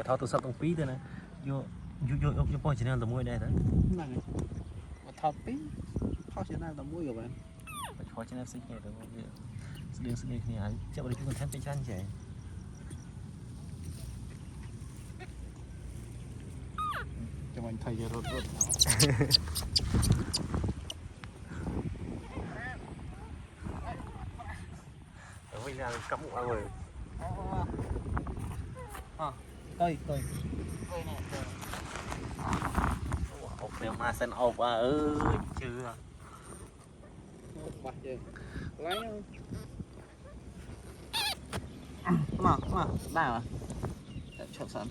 thao tôi sắp tông pí thôi này vô vô bao nhiêu tầm mũi đây đấy này thao pí thao chỉ là tầm mũi rồi bạn khó cho nên sinh nhật được sự đi này chắc là chúng ta thêm cái chăn trẻ cho mình thầy giờ rốt bây giờ cắm một rồi tôi ốc này mà sen ốc à chưa bắt chưa lấy mà đào à chọn sẵn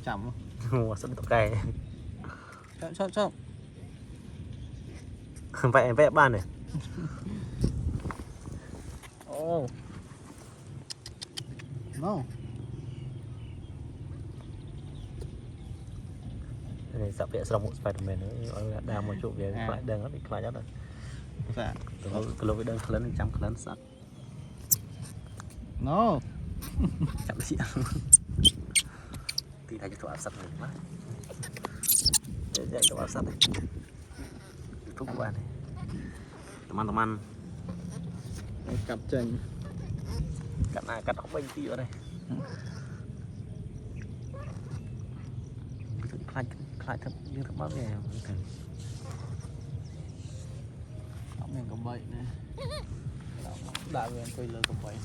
chậm mua sẵn tóc cày chọn vẽ ban này no này sắp vẽ xong một Spiderman nữa đang một chỗ về lại đang nó bị khai nhất rồi dạ cái lô với đơn lớn trăm lớn sắt no chậm xịn thì thay cho chỗ áp sắt này quá để dạy chỗ áp sắt này thúc của bạn này tầm ăn cặp chân cắt ốc bánh tí ở đây khai thật như thật bao giờ ốc mình có bậy này đại về quay lơ có bậy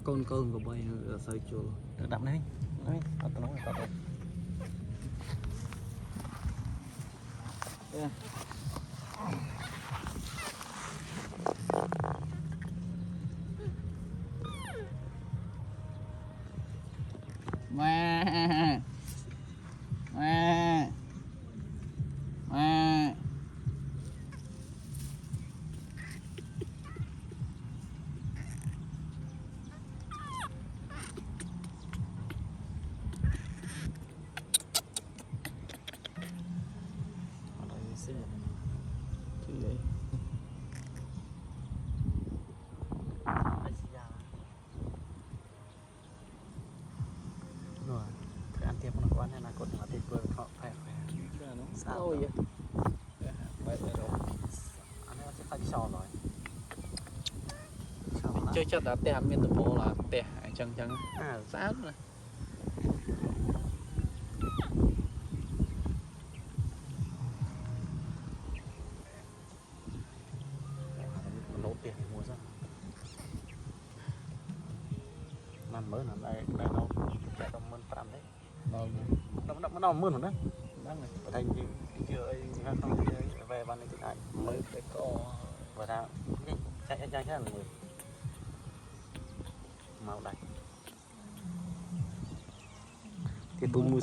con có bậy ở sợi chua đậm đấy đấy tao nói là tao đây mẹ ăn tiếp một con này là cột nó thịt vừa họ phải sao vậy anh ấy sẽ phải sò rồi chơi chắc đã tè miên tập bộ là tè chân sát rồi nấu tiền mua ra làm mới là đây nó chạy trong mơn pram đấy nó mơn rồi đấy đang này ở thành chưa ấy không về ban này lại mới cái co và ra chạy là người màu đây thì tôi mua